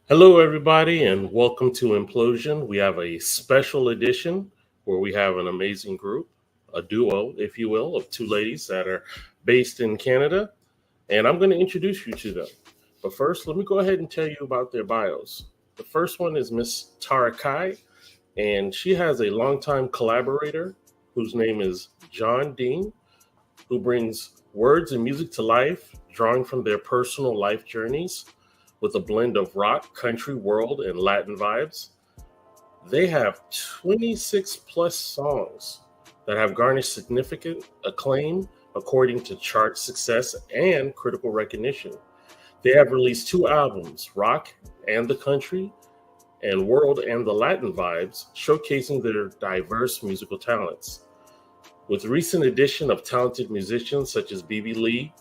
Hello, everybody, and welcome to Implosion. We have a special edition where we have an amazing group, a duo, if you will, of two ladies that are based in Canada. And I'm going to introduce you to them. But first, let me go ahead and tell you about their bios. The first one is Miss Tariki, and she has a longtime collaborator whose name is John Dean, who brings words and music to life, drawing from their personal life journeys with a blend of rock, country, world, and Latin vibes. They have 26 plus songs that have garnished significant acclaim according to chart success and critical recognition. They have released two albums, Rock and the Country, and World and the Latin Vibes, showcasing their diverse musical talents. With recent addition of talented musicians such as BB Lee,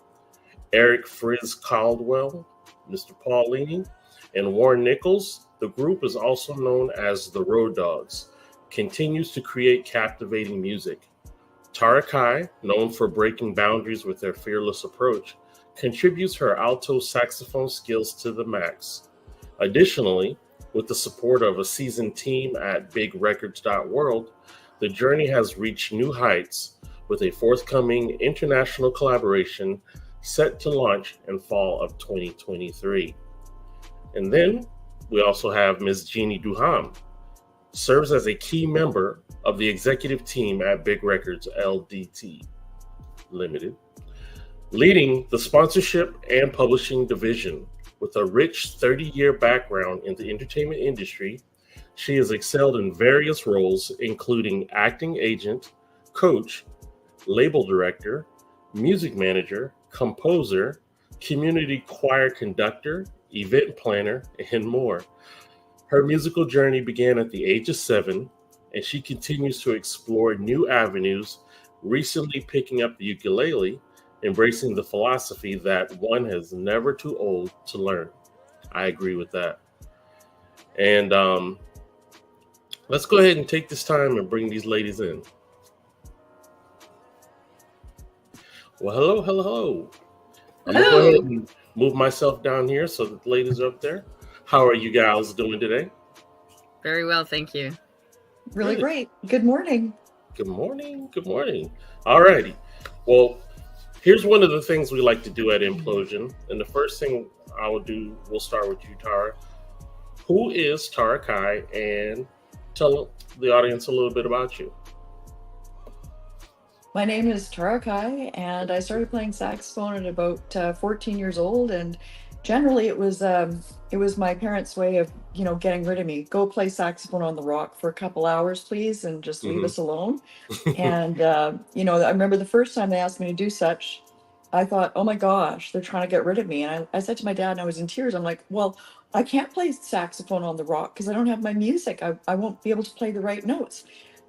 Eric Frizz Caldwell, Mr. Paulini, and Warren Nichols, the group is also known as the Road Dogs, continues to create captivating music. Tarakai, known for breaking boundaries with their fearless approach, contributes her alto saxophone skills to the max. Additionally, with the support of a seasoned team at bigrecords.world, the journey has reached new heights with a forthcoming international collaboration set to launch in fall of 2023. And then we also have Ms. Jeannie Dehuaime, serves as a key member of the executive team at Big Records LDT Limited, leading the sponsorship and publishing division. With a rich 30-year background in the entertainment industry, she has excelled in various roles, including acting agent, coach, label director, music manager, composer, community choir conductor, event planner, and more. Her musical journey began at the age of 7, and she continues to explore new avenues, recently picking up the ukulele, embracing the philosophy that one is never too old to learn. I agree with that. And let's go ahead and take this time and bring these ladies in. Well, hello, hello, hello. I'm going to go ahead and move myself down here so that the ladies are up there. How are you gals doing today? Very well, thank you. Really great. Good morning. Good morning. Good morning. All righty. Well, here's one of the things we like to do at Implosion. And the first thing I will do, we'll start with you, Tara. Who is Tara Kai? And tell the audience a little bit about you. My name is Tara Kai, and I started playing saxophone at about 14 years old. And generally, it was my parents' way of getting rid of me. Go play saxophone on the rock for a couple hours, please, and just leave us alone. And I remember the first time they asked me to do such, I thought, oh my gosh, they're trying to get rid of me. And I said to my dad, and I was in tears. I'm like, well, I can't play saxophone on the rock because I don't have my music. I won't be able to play the right notes.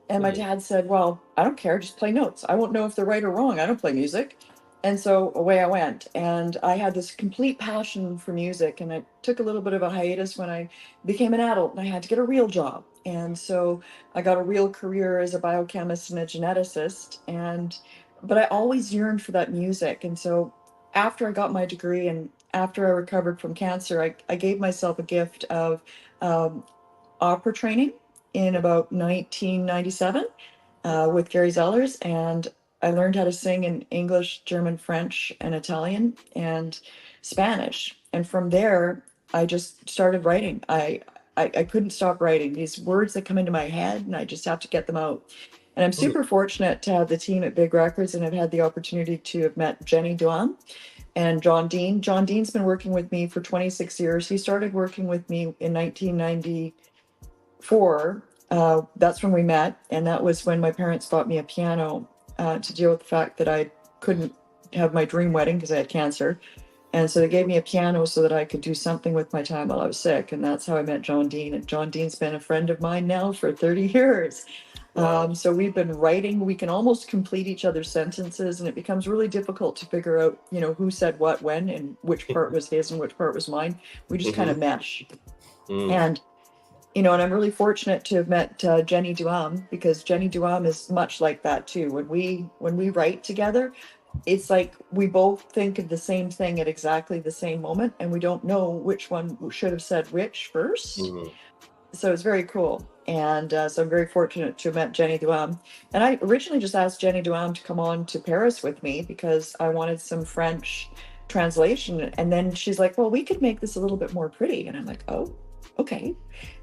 And my dad said, well, I don't care, just play notes. I won't know if they're right or wrong. I don't play music. And so away I went. And I had this complete passion for music. And I took a little bit of a hiatus when I became an adult and I had to get a real job. And so I got a real career as a biochemist and a geneticist. But I always yearned for that music. And so after I got my degree and after I recovered from cancer, I gave myself a gift of opera training in about 1997 with Gary Zellers, and I learned how to sing in English, German, French, and Italian, and Spanish. And from there, I just started writing. I couldn't stop writing these words that come into my head, and I just have to get them out. And I'm super fortunate to have the team at Big Records, and I've had the opportunity to have met Jeannie Dehuaime and John Dean. John Dean's been working with me for 26 years. He started working with me in 1994. That's when we met, and that was when my parents bought me a piano to deal with the fact that I couldn't have my dream wedding because I had cancer. And so they gave me a piano so that I could do something with my time while I was sick. And that's how I met John Dean. And John Dean's been a friend of mine now for 30 years. So we've been writing. We can almost complete each other's sentences, and it becomes really difficult to figure out, who said what when and which part was his and which part was mine. We just kind of mesh. And and I'm really fortunate to have met Jeannie Dehuaime, because Jeannie Dehuaime is much like that too. When we write together, it's like we both think of the same thing at exactly the same moment, and we don't know which one should have said which first. Mhm. So it's very cool. And so I'm very fortunate to have met Jeannie Dehuaime. And I originally just asked Jeannie Dehuaime to come on to Paris with me because I wanted some French translation. And then she's like, well, we could make this a little bit more pretty. And I'm like, oh, okay.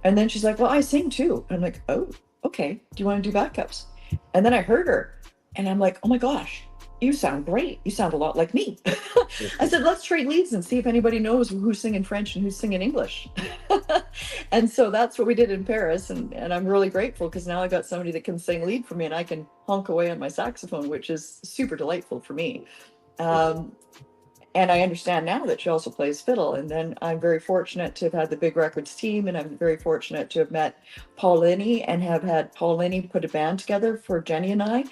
And then she's like, well, I sing too. And I'm like, oh, okay. Do you want to do backups? And then I heard her and I'm like, oh my gosh, you sound great. You sound a lot like me. I said, let's trade leads and see if anybody knows who's singing French and who's singing English. And so that's what we did in Paris. And I'm really grateful because now I got somebody that can sing lead for me and I can honk away on my saxophone, which is super delightful for me. And I understand now that she also plays fiddle. And then I'm very fortunate to have had the Big Records team, and I'm very fortunate to have met Paul Linney and have had Paul Linney put a band together for Jenny and I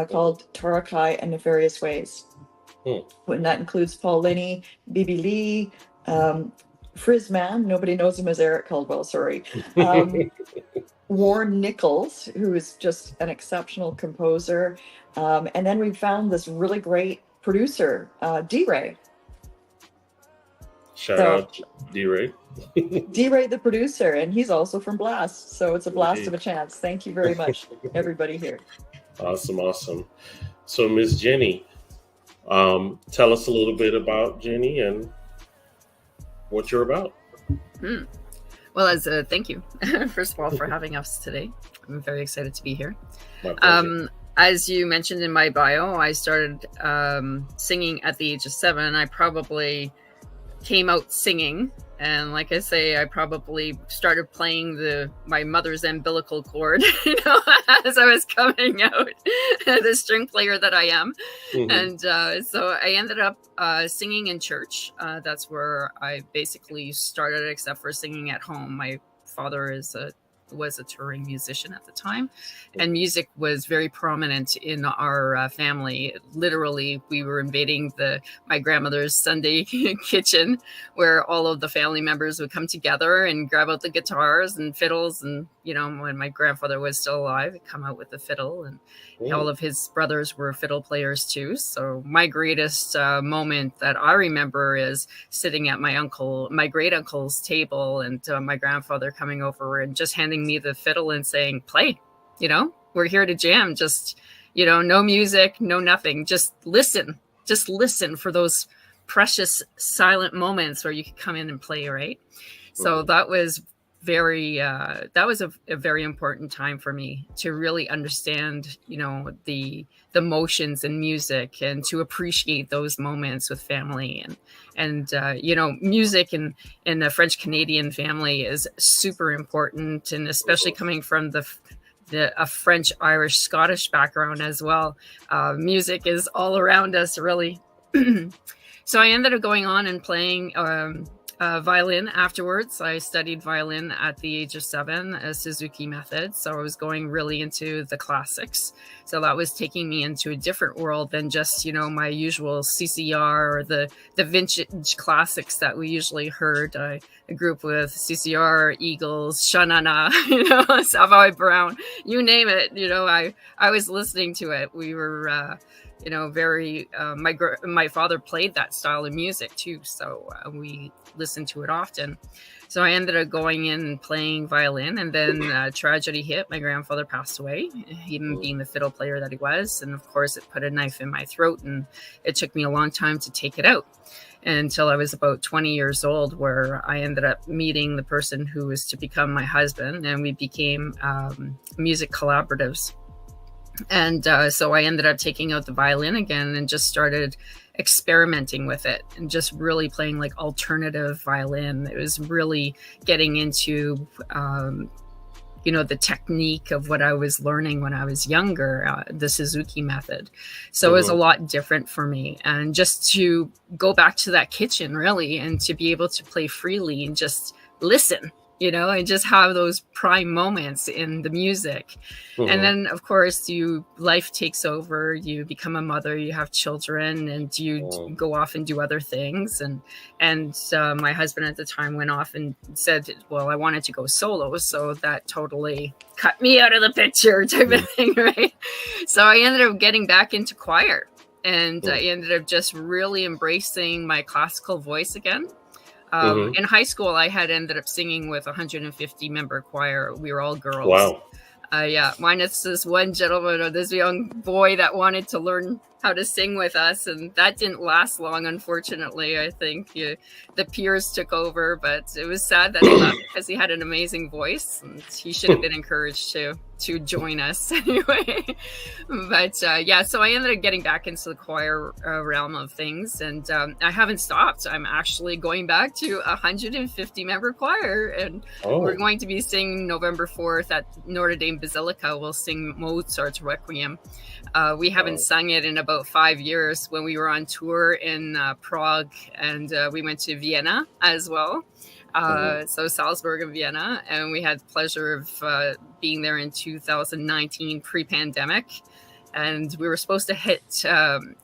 called Tariki and Nefarious Ways. And that includes Paul Linney, Bibi Lee, Frizzman, nobody knows him as Eric Caldwell, sorry. Warren Nichols, who is just an exceptional composer. And then we found this really great producer, D-Ray. Shout out D-Ray. D-Ray, the producer, and he's also from Blast. So it's a blast of a chance. Thank you very much, everybody here. Awesome. So Miss Jenny, tell us a little bit about Jenny and what you're about. Well, thank you, first of all, for having us today. I'm very excited to be here. As you mentioned in my bio, I started singing at the age of 7. I probably came out singing, and like I say, I probably started playing my mother's umbilical cord, as I was coming out, the string player that I am. And so I ended up singing in church. That's where I basically started, except for singing at home. My father was a touring musician at the time, and music was very prominent in our family. Literally, we were invading my grandmother's Sunday kitchen, where all of the family members would come together and grab out the guitars and fiddles. And when my grandfather was still alive, he'd come out with the fiddle, and all of his brothers were fiddle players too. So my greatest moment that I remember is sitting at my great uncle's table, and my grandfather coming over and just handing me the fiddle and saying, play, we're here to jam. Just, no music, no nothing. Just listen for those precious silent moments where you could come in and play. Right. So that was a very important time for me to really understand, the motions in music, and to appreciate those moments with family. And music in the French Canadian family is super important, and especially coming from a French, Irish, Scottish background as well. Music is all around us, really. So I ended up going on and playing violin afterwards. I studied violin at the age of 7, a Suzuki method. So I was going really into the classics. So that was taking me into a different world than just, my usual CCR or the vintage classics that we usually heard. I grew up with CCR, Eagles, Shanana, Savoy Brown, you name it. I was listening to it. We were, very, my father played that style of music too. So we listened to it often. So I ended up going in and playing violin, and then tragedy hit. My grandfather passed away, even being the fiddle player that he was. And of course it put a knife in my throat, and it took me a long time to take it out, until I was about 20 years old, where I ended up meeting the person who was to become my husband, and we became music collaboratives. And so I ended up taking out the violin again and just started experimenting with it, and just really playing like alternative violin. It was really getting into, the technique of what I was learning when I was younger, the Suzuki method. So it was a lot different for me. And just to go back to that kitchen, really, and to be able to play freely and just listen, and just have those prime moments in the music. And then, of course, life takes over. You become a mother, you have children, and you go off and do other things. And my husband at the time went off and said, well, I wanted to go solo. So that totally cut me out of the picture type of thing, right? So I ended up getting back into choir. And I ended up just really embracing my classical voice again. In high school, I had ended up singing with 150 member choir. We were all girls. Wow. Yeah, minus this one gentleman or this young boy that wanted to learn how to sing with us, and that didn't last long, unfortunately. I think the peers took over, but it was sad that he left because he had an amazing voice, and he should have been encouraged to join us anyway. But yeah, so I ended up getting back into the choir realm of things, and I haven't stopped. I'm actually going back to 150 member choir, and we're going to be singing November 4th at Notre Dame Basilica. We'll sing Mozart's Requiem. We haven't sung it in about 5 years. When we were on tour in Prague, and we went to Vienna as well. So Salzburg and Vienna, and we had the pleasure of being there in 2019 pre-pandemic, and we were supposed to hit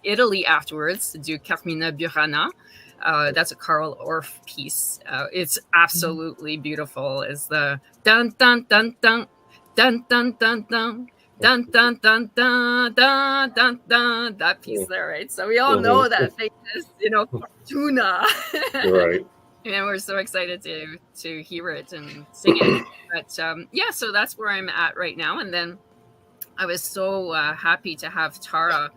Italy afterwards to do Carmina Burana. That's a Carl Orff piece. It's absolutely beautiful. It's the dun dun dun dun dun dun dun dun dun dun dun dun dun dun dun, that piece there, right? So we all know that famous, Fortuna. Right. And we're so excited to hear it and sing it. But yeah, so that's where I'm at right now. And then I was so happy to have Tara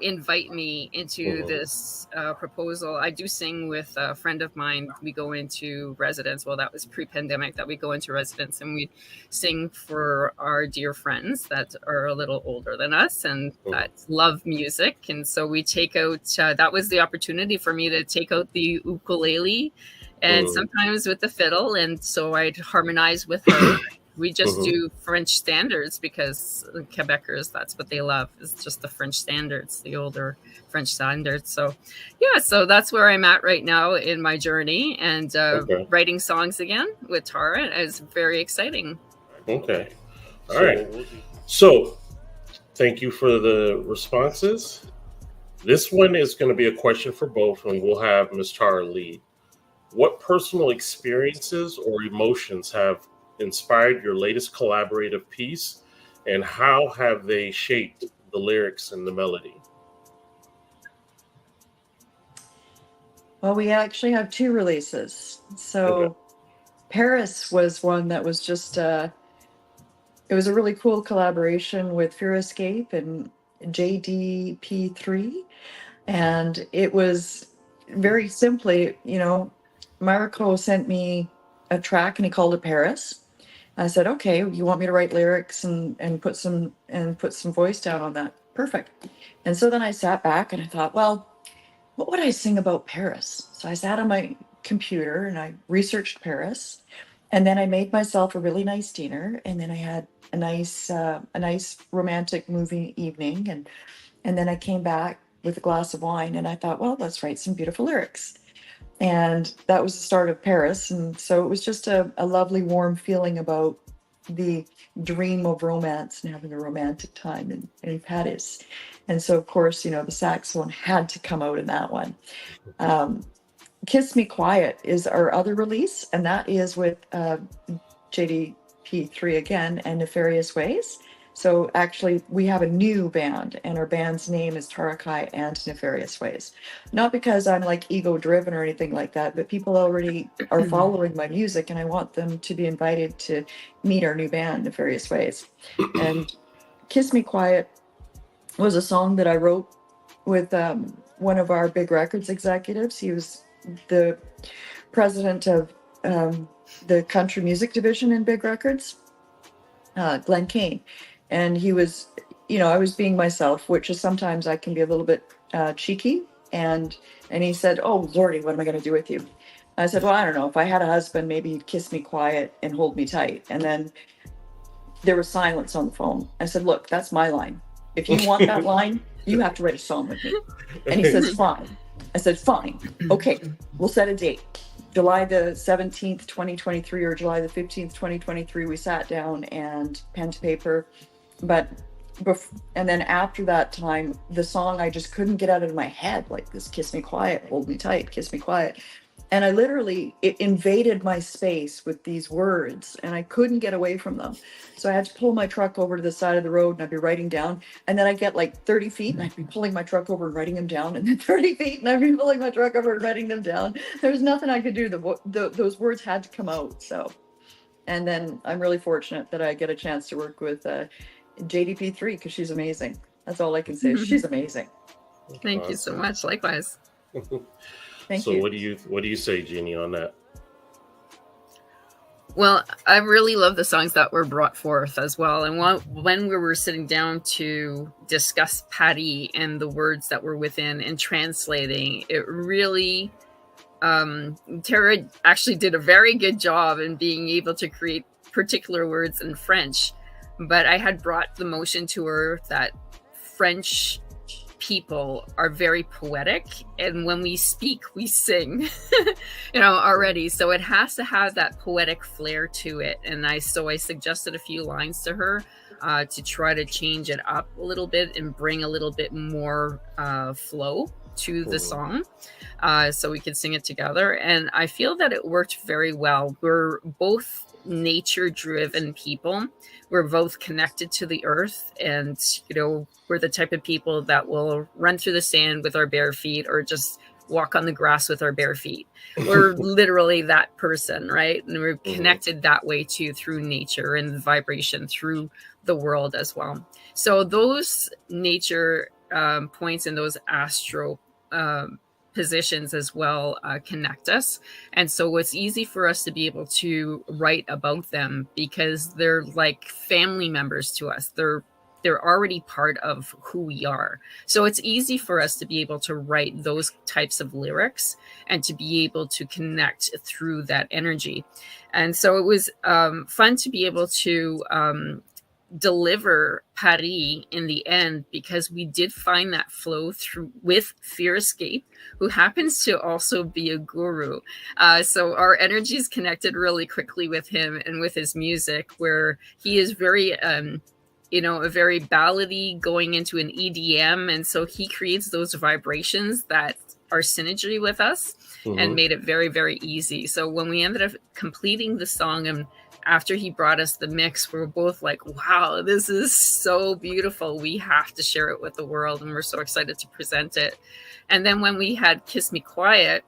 invite me into this proposal. I do sing with a friend of mine. We go into residence. Well, that was pre-pandemic that we go into residence, and we sing for our dear friends that are a little older than us and that love music. And so we take out, that was the opportunity for me to take out the ukulele and sometimes with the fiddle. And so I'd harmonize with her. We just do French standards because Quebecers, that's what they love, is just the French standards, the older French standards. So yeah, so that's where I'm at right now in my journey, and writing songs again with Tara is very exciting. Okay. All right. So thank you for the responses. This one is going to be a question for both, and we'll have Ms. Tara lead. What personal experiences or emotions have inspired your latest collaborative piece, and how have they shaped the lyrics and the melody? Well, we actually have 2 releases. So Paris was one that was just it was a really cool collaboration with Fear Escape and JDP3, and it was very simply, Marco sent me a track and he called it Paris. I said, okay, you want me to write lyrics and put some voice down on that? Perfect. And so then I sat back and I thought, well, what would I sing about Paris? So I sat on my computer and I researched Paris, and then I made myself a really nice dinner, and then I had a nice romantic movie evening, and then I came back with a glass of wine, and I thought, well, let's write some beautiful lyrics. And that was the start of Paris. And so it was just a lovely, warm feeling about the dream of romance and having a romantic time in Paris. And so, of course, the saxophone had to come out in that one. Kiss Me Quiet is our other release, and that is with JDP3 again and Nefarious Ways. So actually, we have a new band, and our band's name is Tariki and Nefarious Ways. Not because I'm like ego-driven or anything like that, but people already are following my music, and I want them to be invited to meet our new band, Nefarious Ways. And Kiss Me Quiet was a song that I wrote with one of our big records executives. He was the president of the country music division in Big Records, Glenn Kane. And he was, I was being myself, which is sometimes I can be a little bit cheeky. And he said, oh, Lordy, what am I going to do with you? I said, well, I don't know. If I had a husband, maybe he'd kiss me quiet and hold me tight. And then there was silence on the phone. I said, look, that's my line. If you want that line, you have to write a song with me. And he says, fine. I said, fine. Okay, we'll set a date. July the 17th, 2023, or July the 15th, 2023, we sat down and pen to paper. And then after that time, the song I just couldn't get out of my head, like this Kiss Me Quiet, hold me tight, kiss me quiet. And I literally, it invaded my space with these words and I couldn't get away from them. So I had to pull my truck over to the side of the road and I'd be writing down. And then I'd get like 30 feet and I'd be pulling my truck over and writing them down. And then 30 feet and I'd be pulling my truck over and writing them down. There was nothing I could do. Those words had to come out. So, and then I'm really fortunate that I get a chance to work with JDP3 because she's amazing. That's all I can say. She's amazing. Thank you so much. Likewise. Thank so you. What do you say, Jeannie, on that? Well, I really love the songs that were brought forth as well. And when we were sitting down to discuss Patty and the words that were within and translating, it really, Tara actually did a very good job in being able to create particular words in French. But I had brought the motion to her that French people are very poetic, and when we speak we sing already, so it has to have that poetic flair to it. And I suggested a few lines to her to try to change it up a little bit and bring a little bit more flow to the song, so we could sing it together. And I feel that it worked very well. We're both nature-driven people. We're both connected to the earth, and we're the type of people that will run through the sand with our bare feet or just walk on the grass with our bare feet. We're literally that person, right? And we're connected that way too, through nature and vibration through the world as well. So those nature points and those astro positions as well connect us. And so it's easy for us to be able to write about them because they're like family members to us. They're already part of who we are. So it's easy for us to be able to write those types of lyrics and to be able to connect through that energy. And so it was fun to be able to deliver Paris in the end, because we did find that flow through with Fear Escape, who happens to also be a guru. So our energies connected really quickly with him and with his music, where he is very a very ballady going into an EDM. And so he creates those vibrations that are synergy with us and made it very, very easy. So when we ended up completing the song and after he brought us the mix, we were both like, wow, this is so beautiful. We have to share it with the world. And we're so excited to present it. And then when we had Kiss Me Quiet,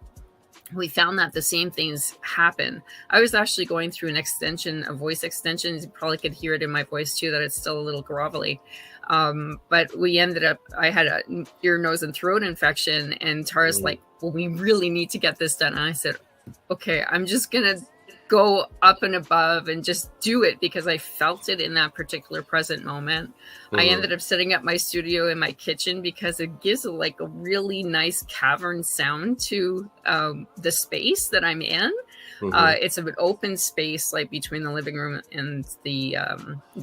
we found that the same things happen. I was actually going through an extension, a voice extension. You probably could hear it in my voice too, that it's still a little grovelly. But we ended up, I had an ear, nose, and throat infection. And Tara's like, well, we really need to get this done. And I said, okay, I'm just going to go up and above and just do it because I felt it in that particular present moment. I ended up setting up my studio in my kitchen because it gives a really nice cavern sound to the space that I'm in. It's an open space like between the living room and the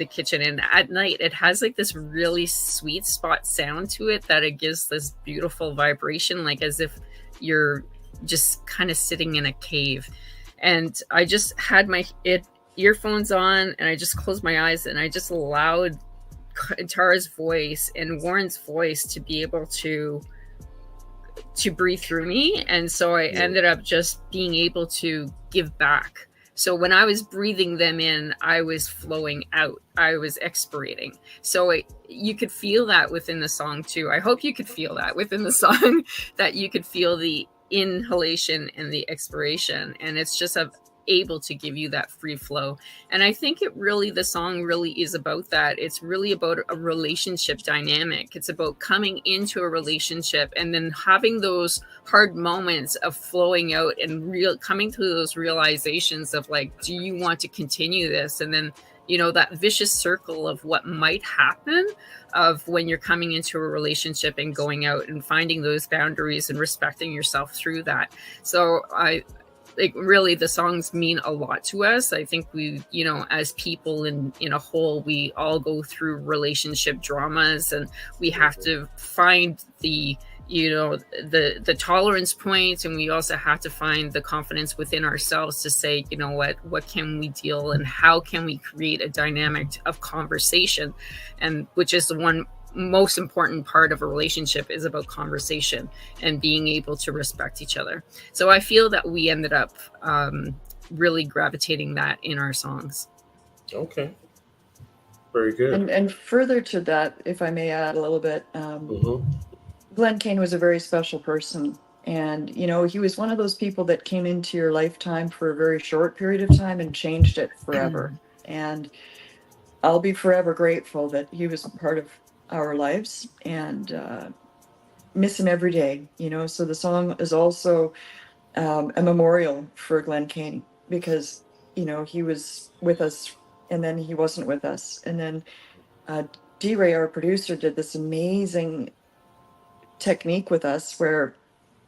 kitchen, and at night it has like this really sweet spot sound to it that it gives this beautiful vibration, like as if you're just kind of sitting in a cave. And I just had my earphones on and I just closed my eyes and I just allowed Tara's voice and Warren's voice to be able to breathe through me. And so I ended up just being able to give back. So when I was breathing them in, I was flowing out. I was expirating. So you could feel that within the song too. I hope you could feel that within the song, that you could feel the inhalation and the expiration, and it's just able to give you that free flow. And I think the song really is about that. It's really about a relationship dynamic. It's about coming into a relationship and then having those hard moments of flowing out and coming to those realizations of like, do you want to continue this? And then that vicious circle of what might happen of when you're coming into a relationship and going out and finding those boundaries and respecting yourself through that. So really the songs mean a lot to us. I think we, as people in a whole, we all go through relationship dramas, and we have to find the tolerance points, and we also have to find the confidence within ourselves to say, what can we deal and how can we create a dynamic of conversation, and which is the one most important part of a relationship is about conversation and being able to respect each other. So I feel that we ended up really gravitating that in our songs. Okay. Very good. And further to that, if I may add a little bit, Glenn Kane was a very special person. And, you know, he was one of those people that came into your lifetime for a very short period of time and changed it forever. And I'll be forever grateful that he was a part of our lives, and miss him every day, you know. So the song is also a memorial for Glenn Kane, because, you know, he was with us and then he wasn't with us. And then D-Ray, our producer, did this amazing technique with us where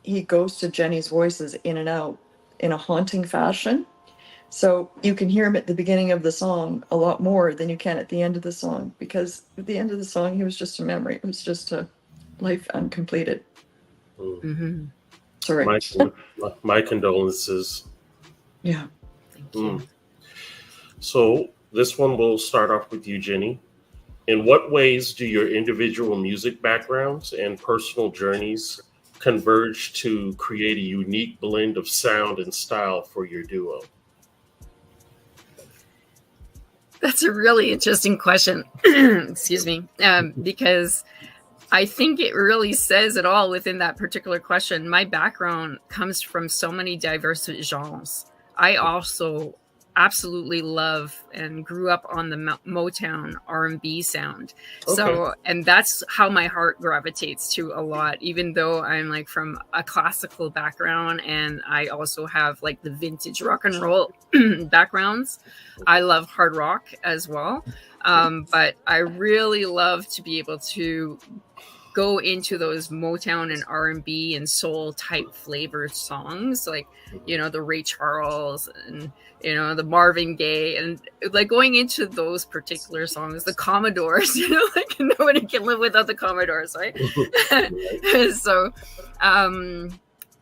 he goes to Jenny's voices in and out in a haunting fashion. So you can hear him at the beginning of the song a lot more than you can at the end of the song, because at the end of the song, he was just a memory. It was just a life uncompleted. Mm-hmm. Sorry. My condolences. Yeah. Thank you. So this one will start off with you, Jenny. In what ways do your individual music backgrounds and personal journeys converge to create a unique blend of sound and style for your duo? That's a really interesting question. Excuse me. Because I think it really says it all within that particular question. My background comes from so many diverse genres. I also absolutely love and grew up on the Motown R&B sound. Okay. So, and that's how my heart gravitates to a lot, even though I'm like from a classical background and I also have like the vintage rock and roll backgrounds. I love hard rock as well. But I really love to be able to go into those Motown and R&B and soul type flavored songs, like, you know, the Ray Charles and, you know, the Marvin Gaye, and like going into those particular songs, the Commodores, you know, like nobody can live without the Commodores, right? So,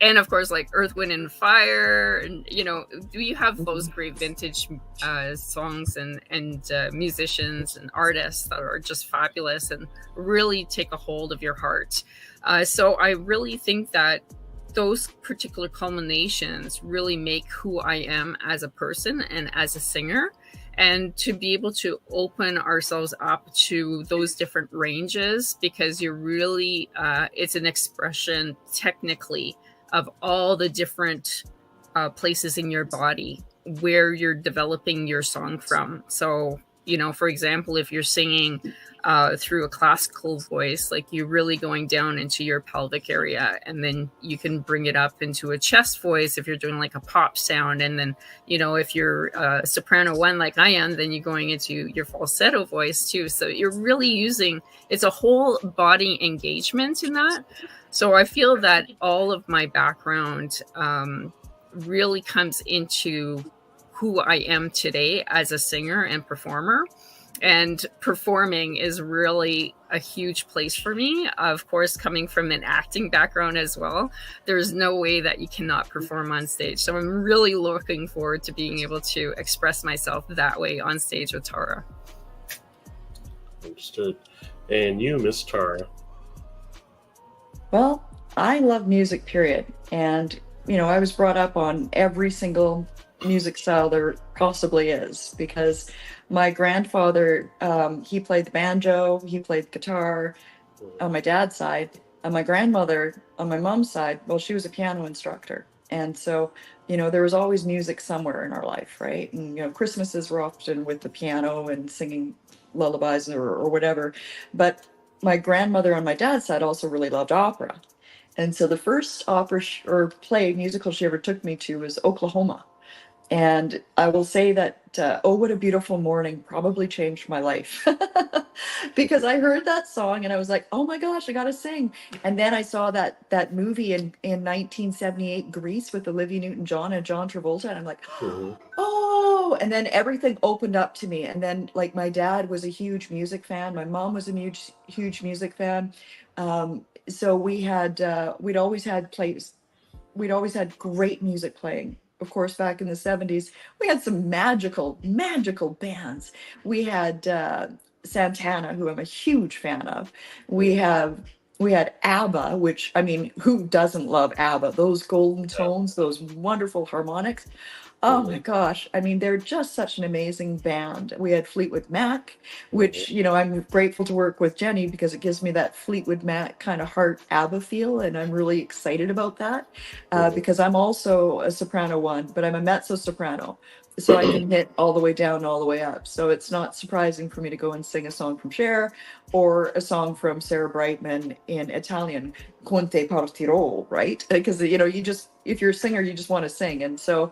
and of course, like Earth, Wind, and Fire, and, you know, you have those great vintage songs and musicians and artists that are just fabulous and really take a hold of your heart. So I really think that those particular culminations really make who I am as a person and as a singer. And to be able to open ourselves up to those different ranges, because you're really, it's an expression technically of all the different places in your body where you're developing your song from. So, you know, for example, if you're singing through a classical voice, like you're really going down into your pelvic area, and then you can bring it up into a chest voice if you're doing like a pop sound. And then, you know, if you're a soprano one like I am, then you're going into your falsetto voice too. So you're really using, it's a whole body engagement in that. So I feel that all of my background really comes into who I am today as a singer and performer. And performing is really a huge place for me. Of course, coming from an acting background as well, there's no way that you cannot perform on stage. So I'm really looking forward to being able to express myself that way on stage with Tara. Understood. And you, Miss Tara? Well, I love music, period. And, you know, I was brought up on every single music style there possibly is, because my grandfather, he played the banjo, he played guitar on my dad's side. And my grandmother on my mom's side, well, she was a piano instructor. And so, you know, there was always music somewhere in our life, right? And, you know, Christmases were often with the piano and singing lullabies or whatever. But my grandmother on my dad's side also really loved opera. And so the first opera or play musical she ever took me to was Oklahoma. And I will say that Oh, What a Beautiful Morning probably changed my life, because I heard that song and I was like, oh my gosh, I got to sing. And then I saw that movie in 1978, Grease, with Olivia Newton-John and John Travolta. And I'm like, oh, and then everything opened up to me. And then, like, my dad was a huge music fan. My mom was a huge music fan. So we'd always had great music playing. Of course, back in the 70s, we had some magical bands. We had Santana, who I'm a huge fan of. We had ABBA, which, I mean, who doesn't love ABBA? Those golden tones, those wonderful harmonics. Oh my gosh. I mean, they're just such an amazing band. We had Fleetwood Mac, which, you know, I'm grateful to work with Jenny because it gives me that Fleetwood Mac kind of heart ABBA feel. And I'm really excited about that because I'm also a soprano one, but I'm a mezzo soprano. So I can hit all the way down and all the way up. So it's not surprising for me to go and sing a song from Cher or a song from Sarah Brightman in Italian, Conte partirò, right? Because, you know, you just, if you're a singer, you just want to sing. And so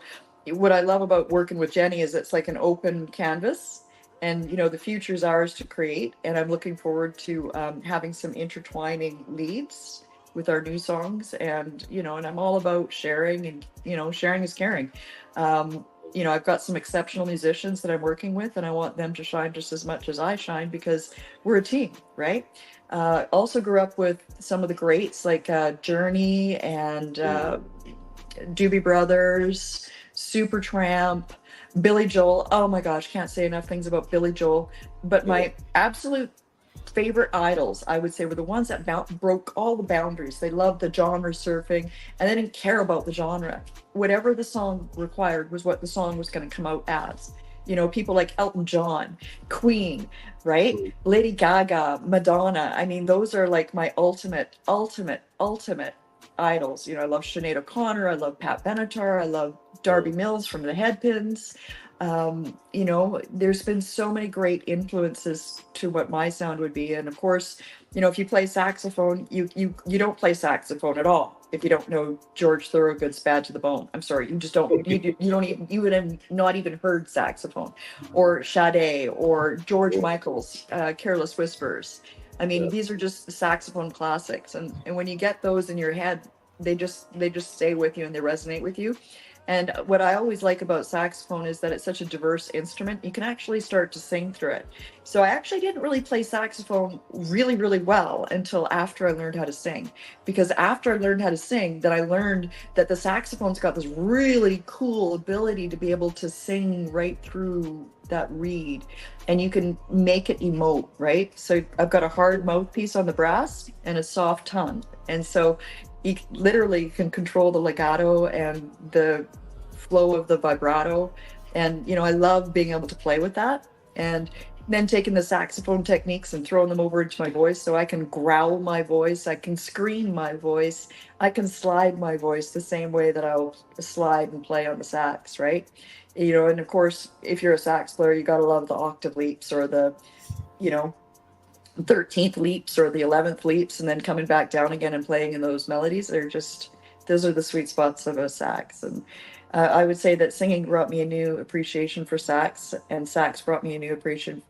what I love about working with Jenny is it's like an open canvas, and you know the future is ours to create. And I'm looking forward to having some intertwining leads with our new songs, and you know, and I'm all about sharing, and you know, sharing is caring. You know, I've got some exceptional musicians that I'm working with, and I want them to shine just as much as I shine because we're a team, right? Also grew up with some of the greats like Journey and Doobie Brothers, Supertramp, Billy Joel. Oh my gosh, can't say enough things about Billy Joel. But my absolute favorite idols, I would say, were the ones that broke all the boundaries. They loved the genre surfing, and they didn't care about the genre. Whatever the song required was what the song was going to come out as. You know, people like Elton John, Queen, right? Lady Gaga, Madonna. I mean, those are like my ultimate idols. You know, I love Sinead O'Connor, I love Pat Benatar, I love Darby Mills from the Headpins. You know, there's been so many great influences to what my sound would be. And of course, you know, if you play saxophone, you don't play saxophone at all if you don't know George Thorogood's Bad to the Bone. I'm sorry, you just don't. You don't even, you would have not even heard saxophone, or Sade, or George Michael's Careless Whispers. I mean, these are just saxophone classics, and when you get those in your head, they just stay with you and they resonate with you. And what I always like about saxophone is that it's such a diverse instrument. You can actually start to sing through it. So I actually didn't really play saxophone really, really well until after I learned how to sing. Because after I learned how to sing, then I learned that the saxophone's got this really cool ability to be able to sing right through that reed, and you can make it emote, right? So I've got a hard mouthpiece on the brass and a soft tongue. And so you literally can control the legato and the flow of the vibrato. And, you know, I love being able to play with that. And then taking the saxophone techniques and throwing them over into my voice, so I can growl my voice, I can scream my voice, I can slide my voice the same way that I'll slide and play on the sax, right? You know, and of course, if you're a sax player, you got to love the octave leaps, or the, you know, 13th leaps or the 11th leaps, and then coming back down again and playing in those melodies. Those are the sweet spots of a sax. And I would say that singing brought me a new appreciation for sax, and sax brought me a new appreciation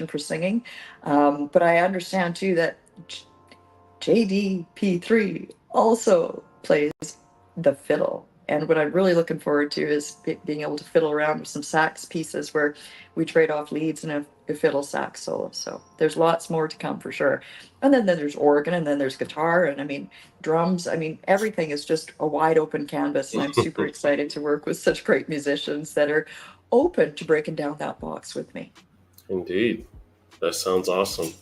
for singing. But I understand too that JDP3 also plays the fiddle. And what I'm really looking forward to is being able to fiddle around with some sax pieces where we trade off leads and a fiddle sax solo. So there's lots more to come for sure. And then there's organ, and then there's guitar, and I mean, drums. I mean, everything is just a wide open canvas. And I'm super excited to work with such great musicians that are open to breaking down that box with me. Indeed. That sounds awesome.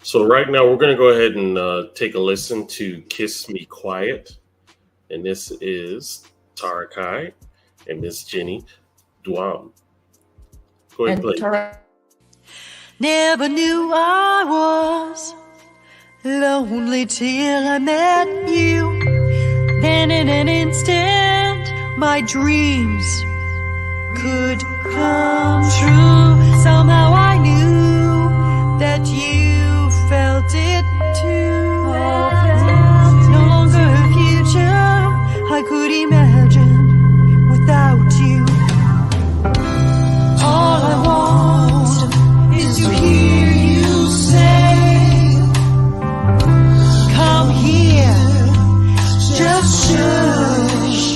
So right now we're going to go ahead and take a listen to Kiss Me Quiet. And this is Tariki and Miss Jeannie Dehuaime. Go ahead and play. Never knew I was lonely till I met you. Then in an instant, my dreams could come true. Somehow I knew that you felt it too. No longer a future I could imagine without you. All I want is to hear you say, come here, just shush.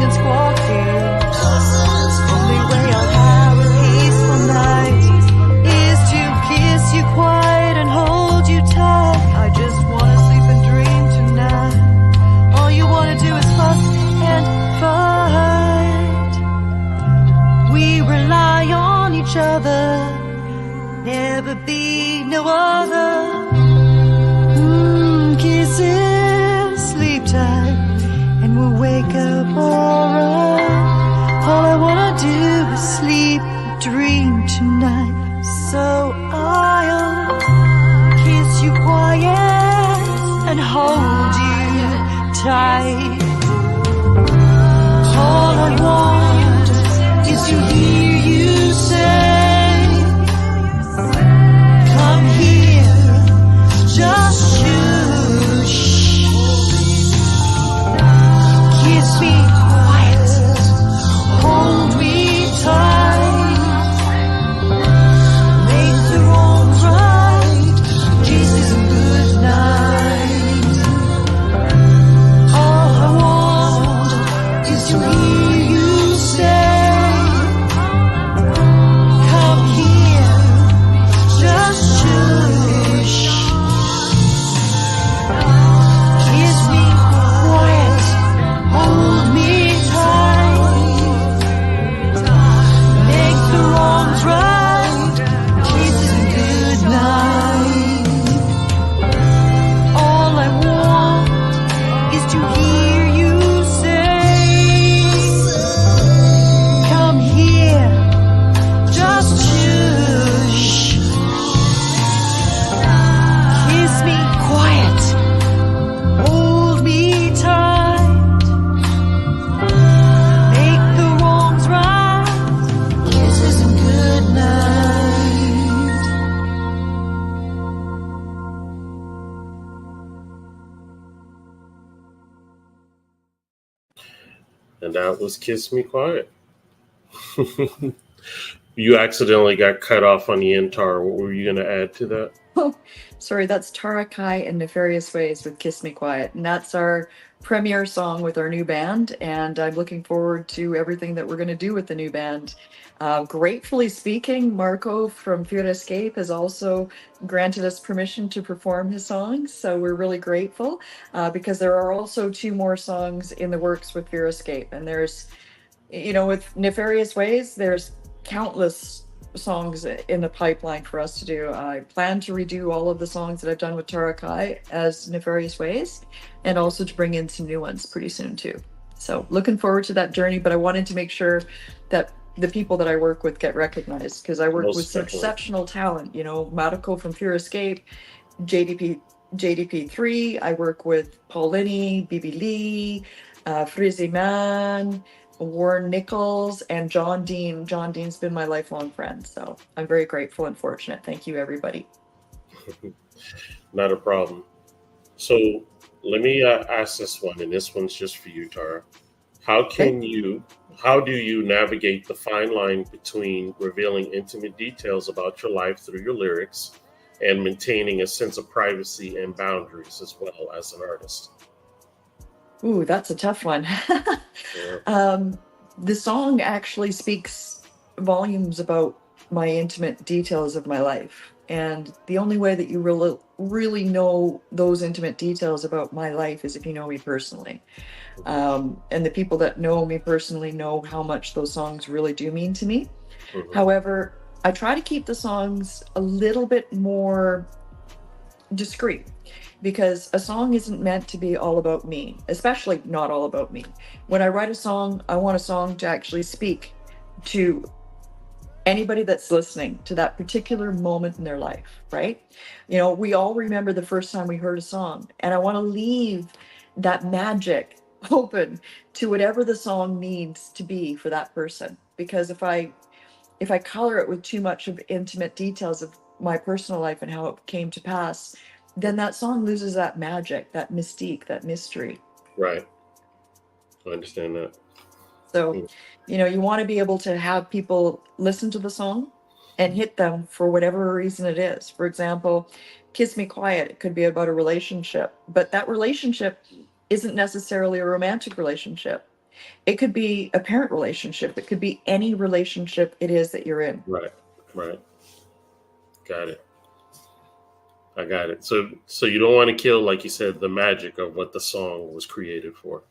and squawking. Only way I'll have a peaceful night is to kiss you quiet and hold you tight. I just wanna sleep and dream tonight. All you wanna do is fuss and fight. We rely on each other, never be no other. Kisses, sleep tight, and we'll wake up alright. All I wanna do is sleep and dream tonight. So I'll kiss you quiet and hold you tight. All I want is to hear you say, come here, just shush. Kiss me quiet, hold me tight. Make the wrongs right, kisses and good night. All I want is to hear you say, come here, just shush. Kiss me quiet, hold me tight. Make the wrongs right, kisses and good night. All I want is to hear you say, come here, just shush. Kiss me quiet, hold me tight. Make the wrongs right, kisses and good night. And that was Kiss Me Quiet. You accidentally got cut off on the end, Tara. What were you going to add to that? Oh, sorry, that's Tariki and Nefarious Ways with Kiss Me Quiet. And that's our premiere song with our new band. And I'm looking forward to everything that we're going to do with the new band. Gratefully speaking, Marco from Fear Escape has also granted us permission to perform his songs. So we're really grateful because there are also 2 more songs in the works with Fear Escape. And there's, with Nefarious Ways, there's countless songs in the pipeline for us to do. I plan to redo all of the songs that I've done with Taraki as Nefarious Ways, and also to bring in some new ones pretty soon too. So looking forward to that journey, but I wanted to make sure that the people that I work with get recognized, because I work Most with some definitely. exceptional talent. Mariko from Pure Escape, JDP3. I work with Paul Linney, Bibi Lee, Frizzy Man, Warren Nichols, and John Dean. John Dean's been my lifelong friend, so I'm very grateful and fortunate. Thank you, everybody. Not a problem. So let me ask this one, and this one's just for you, Tara. How do you navigate the fine line between revealing intimate details about your life through your lyrics and maintaining a sense of privacy and boundaries as well as an artist? Ooh, that's a tough one. Yeah. The song actually speaks volumes about my intimate details of my life. And the only way that you really know those intimate details about my life is if you know me personally. And the people that know me personally know how much those songs really do mean to me. Mhm. However, I try to keep the songs a little bit more discreet, because a song isn't meant to be all about me, especially not all about me. When I write a song, I want a song to actually speak to anybody that's listening to that particular moment in their life, right? We all remember the first time we heard a song, and I want to leave that magic open to whatever the song needs to be for that person. Because if I color it with too much of intimate details of my personal life and how it came to pass, then that song loses that magic, that mystique, that mystery. Right. I understand that. So, you want to be able to have people listen to the song and hit them for whatever reason it is. For example, Kiss Me Quiet, it could be about a relationship, but that relationship isn't necessarily a romantic relationship. It could be a parent relationship. It could be any relationship it is that you're in. Right. Right. Got it. I got it. So you don't want to kill, like you said, the magic of what the song was created for.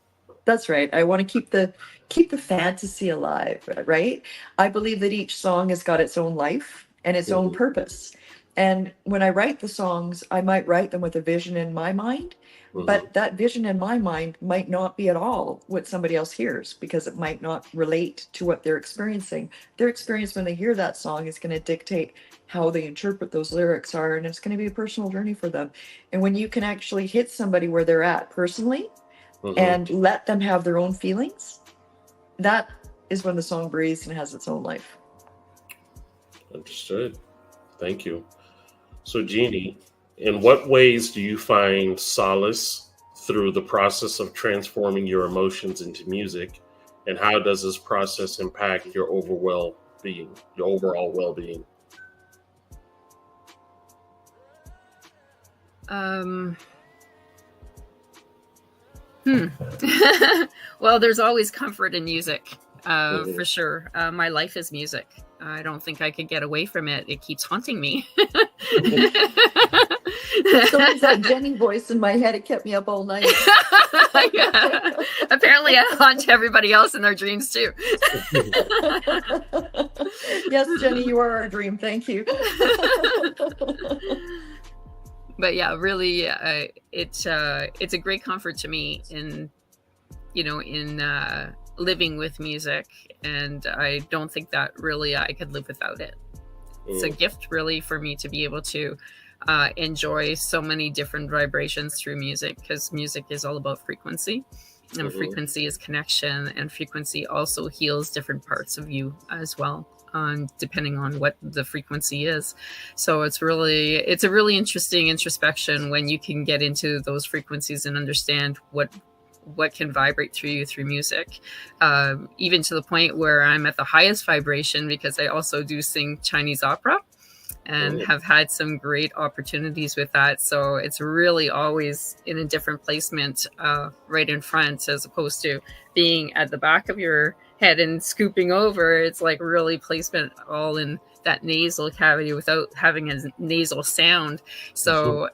That's right. I want to keep the fantasy alive, right? I believe that each song has got its own life and its own purpose. And when I write the songs, I might write them with a vision in my mind, but that vision in my mind might not be at all what somebody else hears, because it might not relate to what they're experiencing. Their experience when they hear that song is going to dictate how they interpret those lyrics are, and it's going to be a personal journey for them. And when you can actually hit somebody where they're at personally, and let them have their own feelings, that is when the song breathes and has its own life. Understood. Thank you. So, Jeannie, in what ways do you find solace through the process of transforming your emotions into music? And how does this process impact your overall well-being? Well, there's always comfort in music, for sure. My life is music. I don't think I could get away from it. It keeps haunting me. Sometimes that Jenny voice in my head, it kept me up all night. Yeah. Apparently I haunt everybody else in their dreams too. Yes, Jenny, you are our dream. Thank you. But yeah, really, it's a great comfort to me in living with music, and I don't think that really I could live without it. It's a gift, really, for me to be able to enjoy so many different vibrations through music, because music is all about frequency, and frequency is connection, and frequency also heals different parts of you as well, depending on what the frequency is. So it's a really interesting introspection when you can get into those frequencies and understand what can vibrate through you through music, even to the point where I'm at the highest vibration, because I also do sing Chinese opera and have had some great opportunities with that. So it's really always in a different placement, right in front, as opposed to being at the back of your head and scooping over. It's like really placement all in that nasal cavity without having a nasal sound. So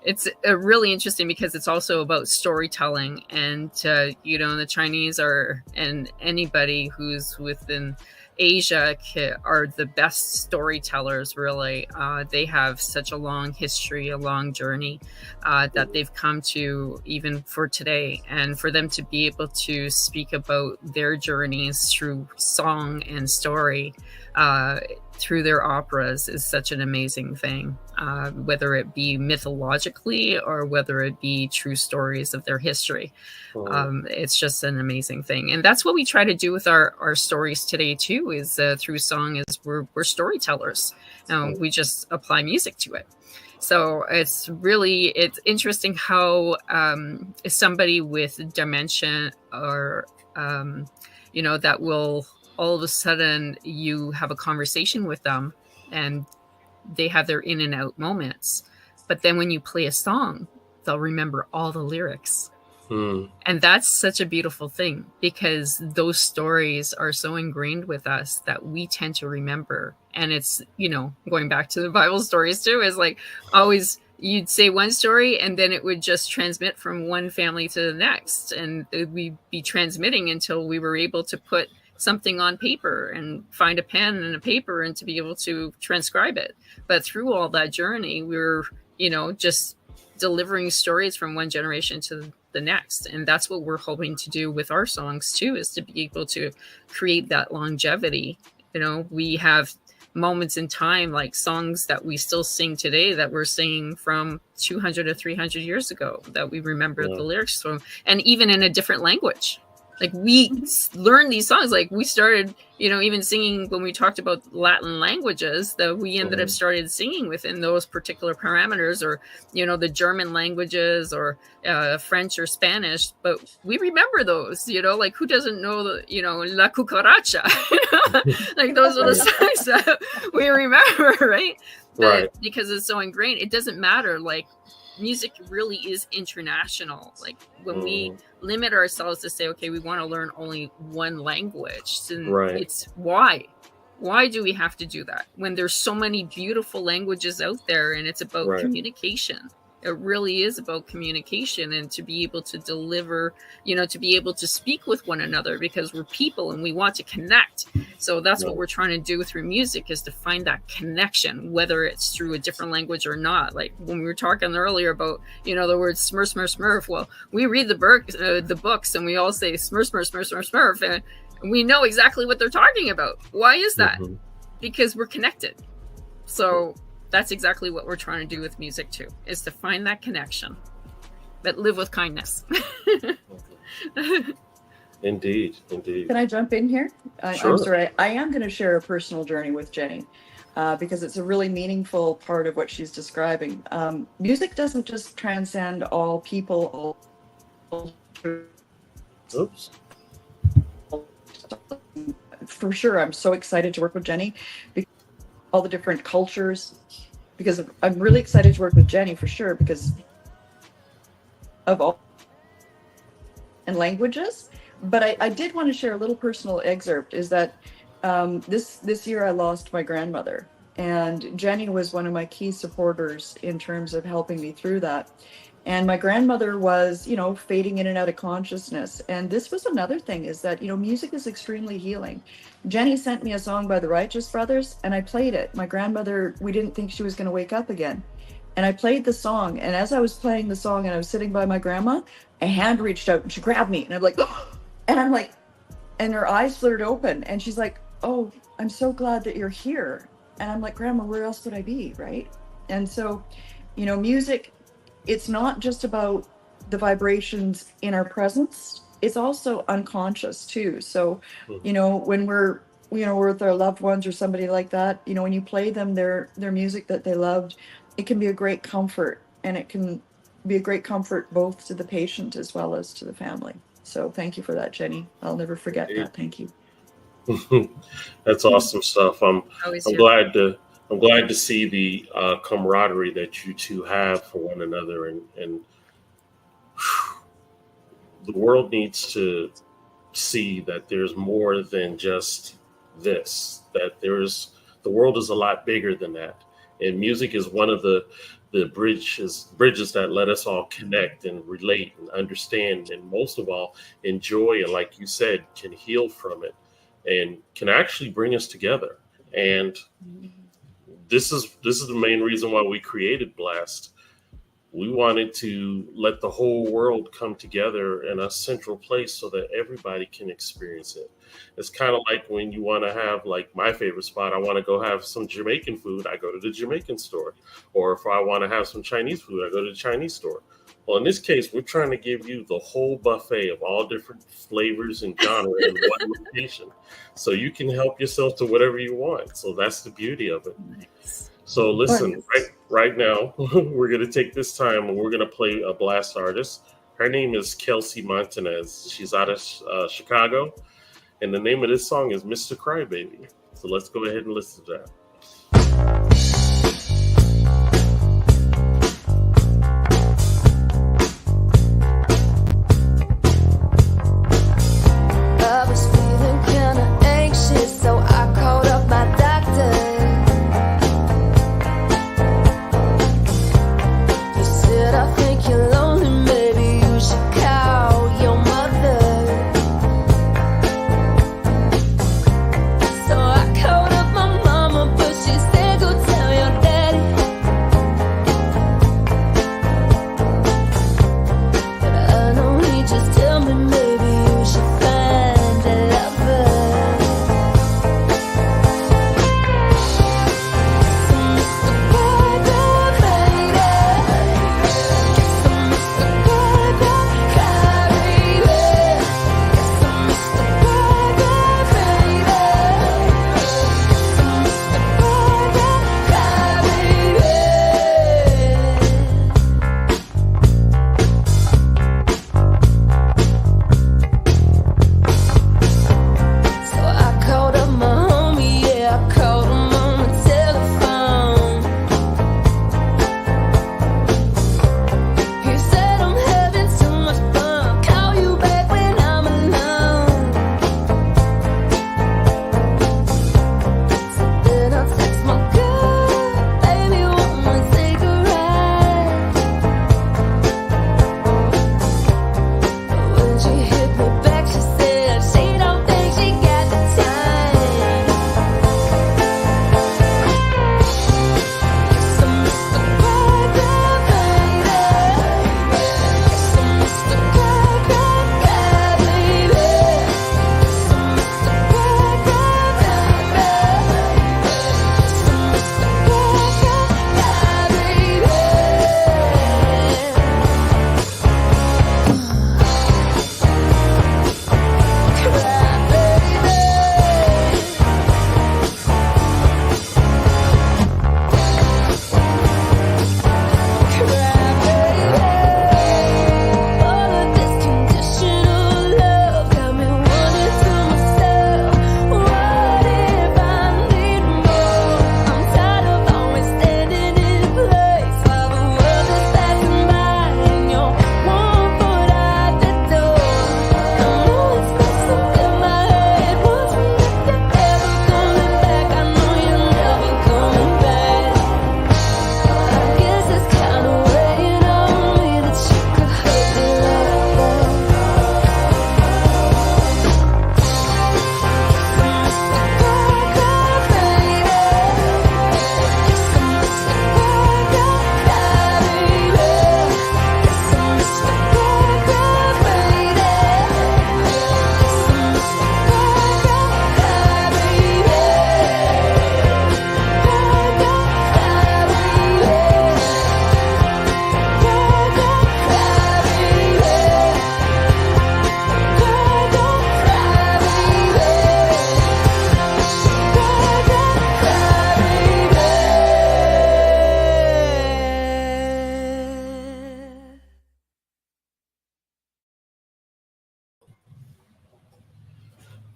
it's really interesting, because it's also about storytelling, and the Chinese and anybody who's within Asia are the best storytellers, really. They have such a long history, a long journey that they've come to even for today. And for them to be able to speak about their journeys through song and story, through their operas, is such an amazing thing, whether it be mythologically or whether it be true stories of their history. It's just an amazing thing. And that's what we try to do with our stories today too, is through song, is we're storytellers. We just apply music to it. So it's interesting how somebody with dementia, or that will all of a sudden you have a conversation with them and they have their in and out moments. But then when you play a song, they'll remember all the lyrics. And that's such a beautiful thing, because those stories are so ingrained with us that we tend to remember. And it's, going back to the Bible stories too, is like always you'd say one story and then it would just transmit from one family to the next. And we'd be transmitting until we were able to put something on paper and find a pen and a paper and to be able to transcribe it. But through all that journey, we were, just delivering stories from one generation to the next. And that's what we're hoping to do with our songs too, is to be able to create that longevity. We have moments in time, like songs that we still sing today that we're singing from 200 to 300 years ago, that we remember the lyrics from, and even in a different language. Like we learned these songs, like we started, even singing when we talked about Latin languages, that we ended up started singing within those particular parameters, or, the German languages, or French or Spanish, but we remember those, like who doesn't know La Cucaracha, like those are the songs that we remember, right? But because it's so ingrained, it doesn't matter, like music really is international. Like when we limit ourselves to say, okay, we want to learn only one language, then it's why do we have to do that when there's so many beautiful languages out there, and it's about communication. It really is about communication, and to be able to deliver, to be able to speak with one another, because we're people and we want to connect. So that's what we're trying to do through music, is to find that connection, whether it's through a different language or not. Like when we were talking earlier about, the word smurf, smurf, smurf. Well, we read the books and we all say smurf, smurf, smurf, smurf, smurf. And we know exactly what they're talking about. Why is that? Because we're connected. So that's exactly what we're trying to do with music too, is to find that connection, but live with kindness. Indeed. Can I jump in here? Sure. I'm sorry. I am going to share a personal journey with Jenny because it's a really meaningful part of what she's describing. Music doesn't just transcend all people. Oops. For sure, I'm so excited to work with Jenny, because all the different cultures, because I'm really excited to work with Jenny for sure, because of all and languages. But I did want to share a little personal excerpt, is that this year I lost my grandmother, and Jenny was one of my key supporters in terms of helping me through that. And my grandmother was, fading in and out of consciousness. And this was another thing, is that, music is extremely healing. Jenny sent me a song by the Righteous Brothers, and I played it. My grandmother, we didn't think she was going to wake up again. And I played the song. And as I was playing the song and I was sitting by my grandma, a hand reached out and she grabbed me. And I'm like, oh! And I'm like, and her eyes flickered open. And she's like, oh, I'm so glad that you're here. And I'm like, Grandma, where else would I be? Right. And so, music, it's not just about the vibrations in our presence, it's also unconscious too. So, when we're with our loved ones or somebody like that, when you play them their music that they loved, it can be a great comfort, and it can be a great comfort both to the patient as well as to the family. So thank you for that, Jenny. I'll never forget that. Thank you. That's awesome stuff. I'm glad to see the camaraderie that you two have for one another, and the world needs to see that there's more than just this, that the world is a lot bigger than that. And music is one of the bridges that let us all connect and relate and understand, and most of all, enjoy, and like you said, can heal from it and can actually bring us together. And this is the main reason why we created Blast. We wanted to let the whole world come together in a central place so that everybody can experience it. It's kind of like when you want to have, like my favorite spot, I want to go have some Jamaican food, I go to the Jamaican store. Or if I want to have some Chinese food, I go to the Chinese store. Well, in this case, we're trying to give you the whole buffet of all different flavors and genre in one location. So you can help yourself to whatever you want. So that's the beauty of it. Nice. So listen, right now, we're going to take this time and we're going to play a Blast artist. Her name is Kelsey Montanez. She's out of Chicago. And the name of this song is Mr. Crybaby. So let's go ahead and listen to that. I was feeling kinda anxious, so I called up my doctor. He said, I think you're lonely, maybe you should call your mother. So I called up my mama, but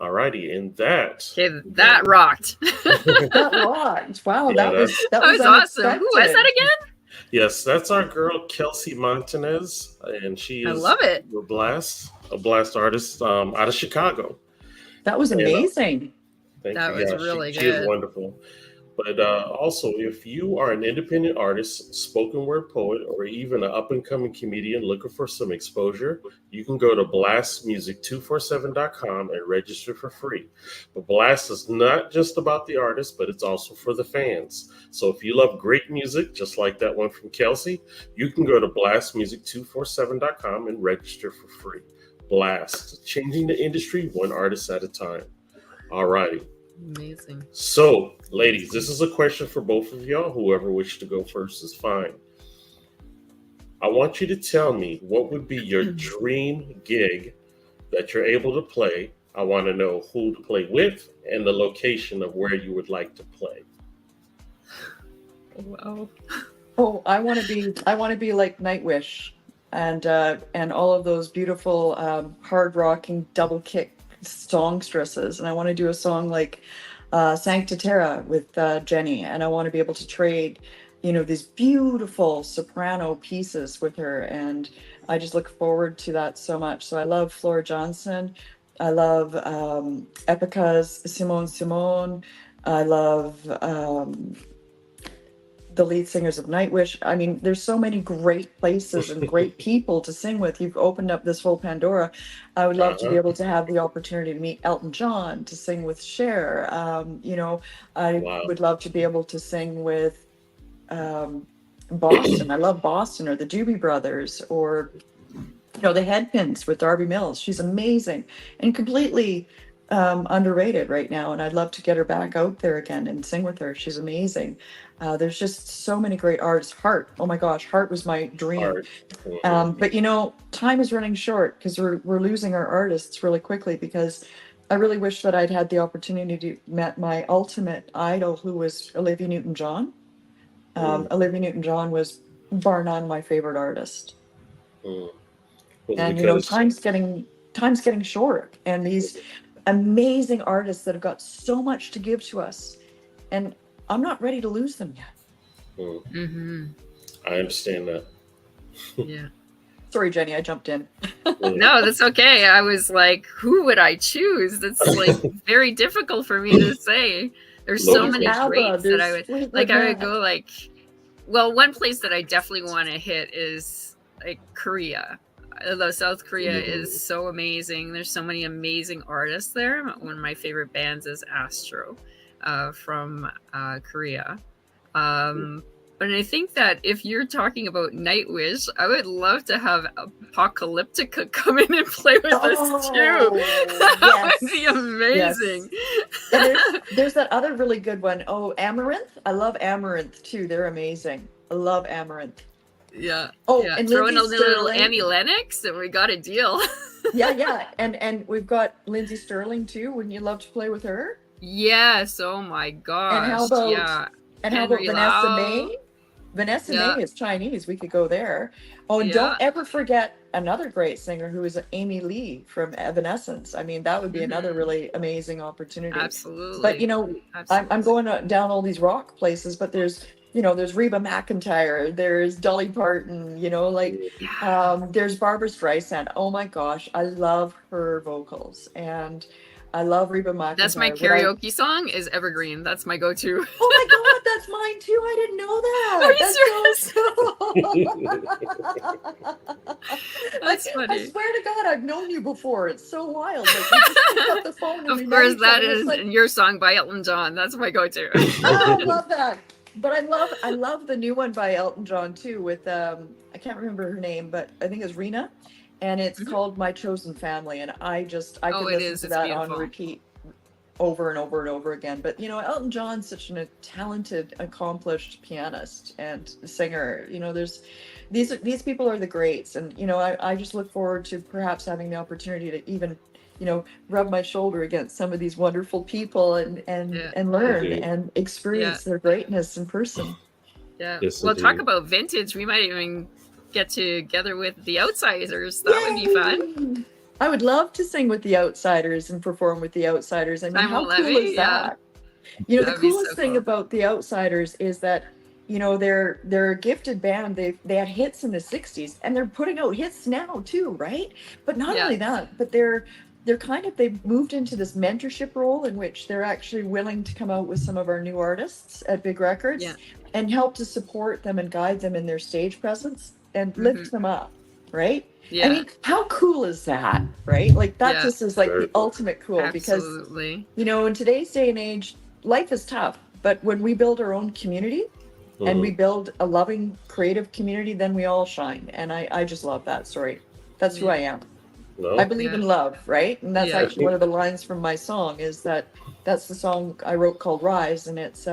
Alrighty, and that. Okay, that rocked. That rocked. Wow, Yeah, that was That was awesome. Who was that again? Yes, that's our girl Kelsey Montanez, and she I is love it. a blast artist out of Chicago. That was And, amazing. Thank That you. was Yeah, really she is good. wonderful. But also, if you are an independent artist, spoken word poet, or even an up and coming comedian looking for some exposure, you can go to blastmusic247.com and register for free. But Blast is not just about the artist, but it's also for the fans. So if you love great music, just like that one from Kelsey, you can go to blastmusic247.com and register for free. Blast, changing the industry one artist at a time. All righty. Amazing. So, ladies, this is a question for both of y'all. Whoever wishes to go first is fine. I want you to tell me what would be your dream gig that you're able to play. I want to know who to play with and the location of where you would like to play. Wow. Oh, I want to be like Nightwish, and all of those beautiful hard rocking double kick songstresses, and I want to do a song like Sancta Terra with Jenny, and I want to be able to trade, these beautiful soprano pieces with her, and I just look forward to that so much. So I love Flora Johnson, I love Epica's Simone. I love the lead singers of Nightwish. I mean, there's so many great places and great people to sing with. You've opened up this whole Pandora. I would love to be able to have the opportunity to meet Elton John, to sing with Cher. I would love to be able to sing with Boston. I love Boston, or the Doobie Brothers, or the Headpins with Darby Mills. She's amazing and completely underrated right now, and I'd love to get her back out there again and sing with her. She's amazing. There's just so many great artists. Heart, oh my gosh, Heart was my dream. But time is running short because we're losing our artists really quickly, because I really wish that I'd had the opportunity to meet my ultimate idol, who was Olivia Newton-John. Olivia Newton-John was bar none my favorite artist. And time's getting short, and these amazing artists that have got so much to give to us, and I'm not ready to lose them yet. I understand that. Yeah. Sorry, Jenny, I jumped in. No, that's okay. I was like, who would I choose? That's like very difficult for me to say. There's so many greats that I would like. I would go like, well, one place that I definitely want to hit is like Korea. I love South Korea is so amazing. There's so many amazing artists there. One of my favorite bands is Astro from Korea. But I think that if you're talking about Nightwish, I would love to have Apocalyptica come in and play with us too. That would be amazing. Yes. There's that other really good one. Oh, Amaranth. I love Amaranth too. They're amazing. I love Amaranth. Yeah. Oh, yeah. And throw in a Lindsay little Sterling. Annie Lennox, and we got a deal. Yeah. And we've got Lindsay Sterling too. Wouldn't you love to play with her? Yes. Oh my gosh. And how about Henry Vanessa Lau. May? Vanessa May is Chinese. We could go there. Oh, and don't ever forget another great singer who is Amy Lee from Evanescence. I mean, that would be another really amazing opportunity. Absolutely. But I'm going down all these rock places, but there's Reba McEntire, there's Dolly Parton, there's Barbara Streisand. Oh my gosh, I love her vocals, and I love Reba McEntire. That's my karaoke song is Evergreen. That's my go-to. Oh my god, that's mine too. I didn't know that. That's funny. I swear to God, I've known you before. It's so wild. Like, you just pick up the phone and of course, that is your song by Elton John. That's my go-to. I love that. But I love the new one by Elton John too, with I can't remember her name, but I think it's Rena, and it's called My Chosen Family, and I could listen to that on repeat over and over and over again. But Elton John's such a talented, accomplished pianist and singer. There's these people are the greats, and I just look forward to perhaps having the opportunity to even rub my shoulder against some of these wonderful people and learn and experience their greatness in person. Yeah. Yes, well, talk about vintage. We might even get together with the Outsiders. That would be fun. I would love to sing with the Outsiders and perform with the Outsiders. I mean, Simon how Levy, cool is yeah. that? You know, That'd the be coolest so thing cool. about the Outsiders is that, you know, they're a gifted band. They had hits in the 60s and they're putting out hits now too, right? But not Yeah. only that, but they've moved into this mentorship role in which they're actually willing to come out with some of our new artists at big records Yeah. and help to support them and guide them in their stage presence and lift them up, right? Yeah. I mean, how cool is that, right? Like that Yeah. just is like Very the cool. ultimate cool because, Absolutely. you know, in today's day and age, life is tough, but when we build our own community and we build a loving, creative community, then we all shine. And I just love that story. That's who I am. No? I believe in love, right? And that's Yeah. actually one of the lines from my song is that's the song I wrote called Rise. And it's,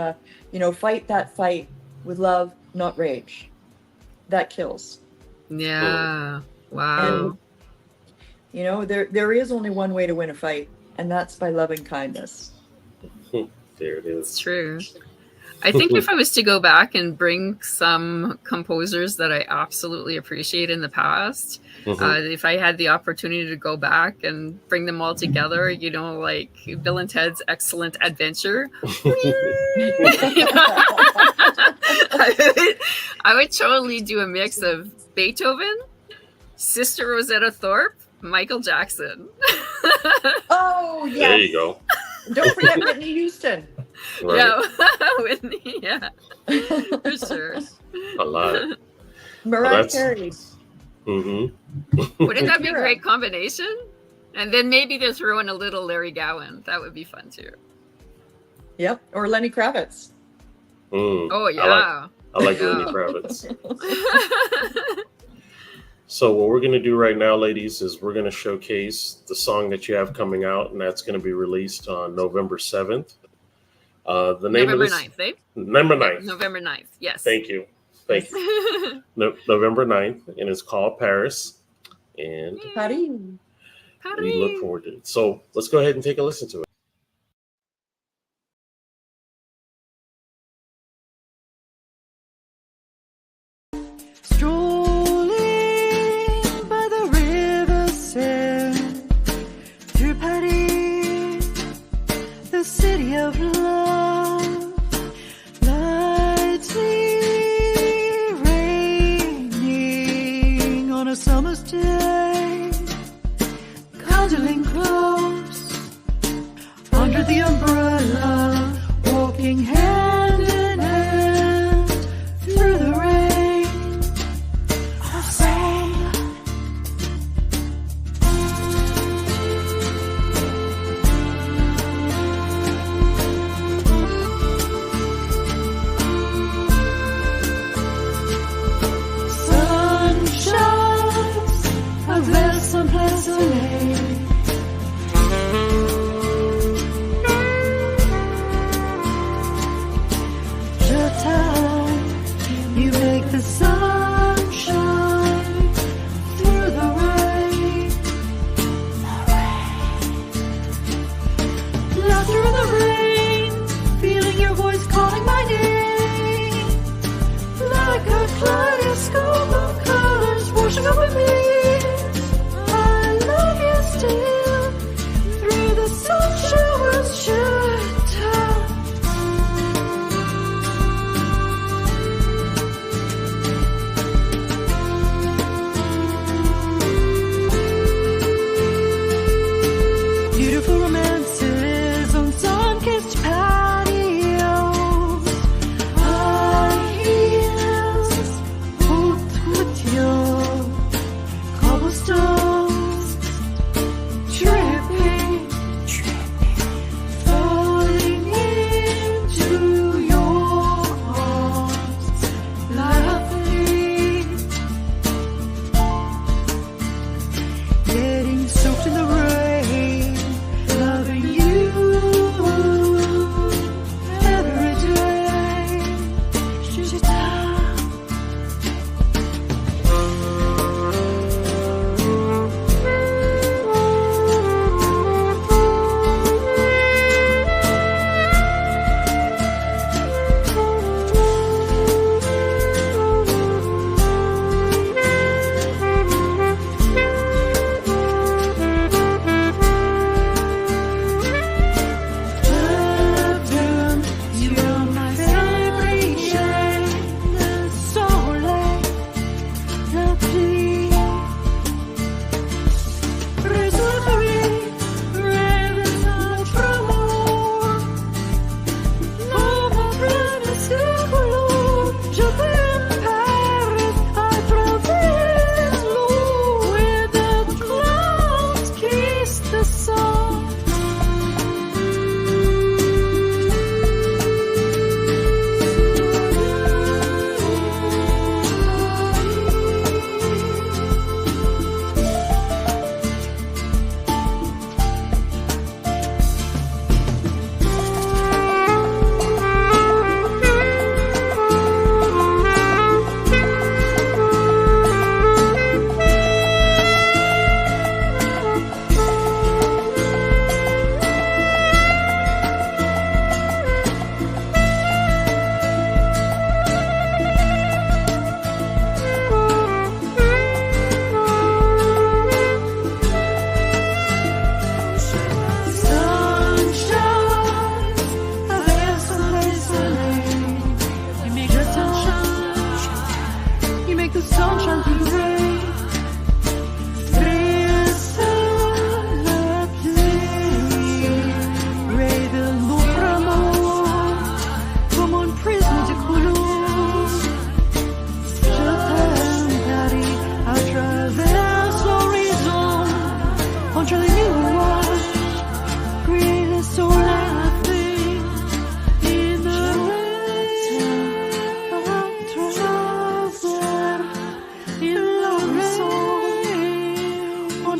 you know, fight that fight with love, not rage. That kills. Yeah. Wow. And, you know, there is only one way to win a fight, and that's by loving kindness. There it It's is. true. I think if I was to go back and bring some composers that I absolutely appreciate in the past, if I had the opportunity to go back and bring them all together, you know, like Bill and Ted's Excellent Adventure, I would totally do a mix of Beethoven, Sister Rosetta Thorpe, Michael Jackson. Oh, yes. There you go. Don't forget Whitney Houston. Right. Yeah, Whitney, yeah, for sure. A lot. Mariah Carey. Mm-hmm. Wouldn't that be a Shakira. great combination? And then maybe to throw in a little Larry Gowan. That would be fun too. Yep. Or Lenny Kravitz. Oh yeah. I like Lenny Kravitz. So what we're going to do right now, ladies, is we're going to showcase the song that you have coming out, and that's going to be released on November 7th. The name November of this, 9th, eh? November 9th. November 9th, yes. Thank you. Thank you. November 9th, and it's called Paris. And Paris. we look forward to it. So let's go ahead and take a listen to it. Strolling by the river Seine through Paris, the city of love, lightly raining on a summer's day, cuddling close under the umbrella, walking hand in hand through the rain. You make the sun shine through the rain. Laughter in the rain, feeling your voice calling my name. Like a kaleidoscope of colors washing over me. I love you still through the sun showers should tell. Beautiful romances on sun-kissed patios, high heels, haute couture, cobblestones, tripping, falling into your arms, laughing, getting soaked in the rain, loving you every day. She's down.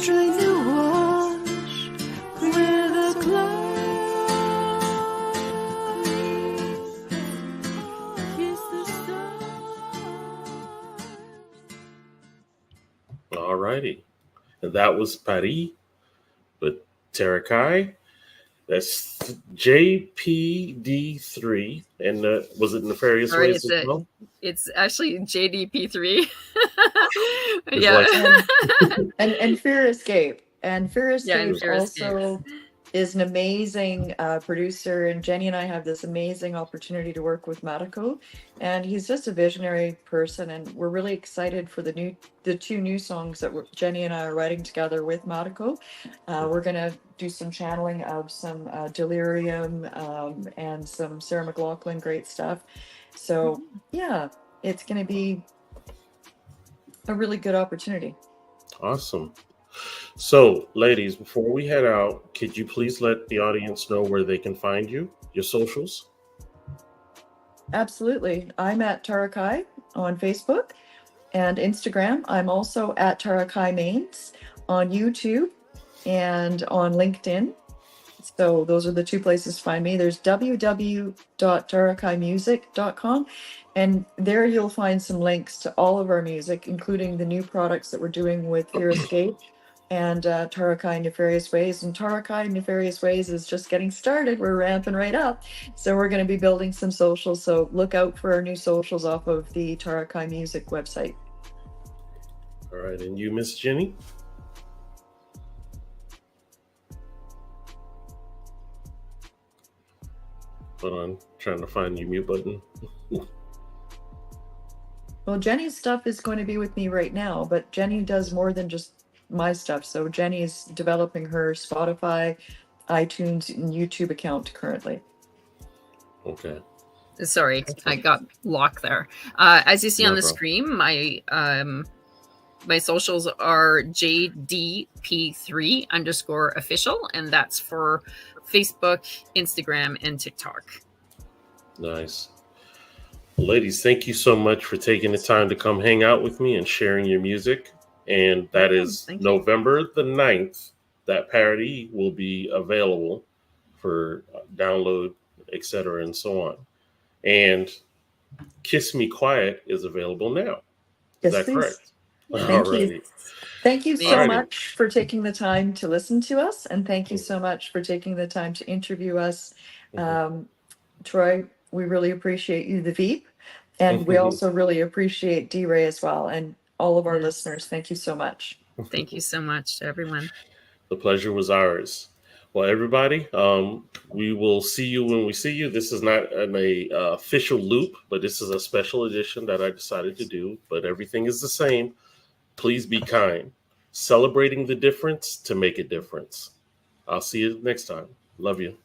drink the wash with a cloud. Kiss the stars. All righty. And that was Paris with Tariki. That's JPD3. And was it Nefarious Sorry, Ways as well? it's actually JDP3. It's Yeah. And Fear Escape. And Fear Yeah, and Escape Fear Escape. also is an amazing producer. And Jenny and I have this amazing opportunity to work with Matiko. And he's just a visionary person. And we're really excited for the two new songs that Jenny and I are writing together with Matiko. We're going to do some channeling of some Delirium and some Sarah McLachlan, great stuff. So yeah, it's going to be a really good opportunity. Awesome. So, ladies, before we head out, could you please let the audience know where they can find you, your socials? Absolutely. I'm at Tariki on Facebook and Instagram. I'm also at Tariki Mains on YouTube and on LinkedIn. So those are the two places to find me. There's www.tarakimusic.com. And there you'll find some links to all of our music, including the new products that we're doing with Fear Escape and Tariki Nefarious Ways. And Tariki Nefarious Ways is just getting started. We're ramping right up. So we're going to be building some socials. So look out for our new socials off of the Tariki Music website. All right. And you, Miss Jenny? Hold on. Trying to find your mute button. Well, Jenny's stuff is going to be with me right now, but Jenny does more than just my stuff. So Jenny is developing her Spotify, iTunes, and YouTube account currently. Okay. Sorry, I got locked there. As you see No on the problem. screen, my socials are JDP3_official, and that's for Facebook, Instagram, and TikTok. Nice. Ladies, thank you so much for taking the time to come hang out with me and sharing your music. And that is Thank you. November the 9th, that parody will be available for download, etc., and so on. And Kiss Me Quiet is available now. Is Yes, that please. correct? Thank Alrighty. you. Thank you so Alrighty. much for taking the time to listen to us. And thank you so much for taking the time to interview us. Troy, we really appreciate you, the Veep. And we also really appreciate D-Ray as well. And all of our Yes. listeners, thank you so much. Thank you so much to everyone. The pleasure was ours. Well, everybody, we will see you when we see you. This is not an official loop, but this is a special edition that I decided to do. But everything is the same. Please be kind. Celebrating the difference to make a difference. I'll see you next time. Love you.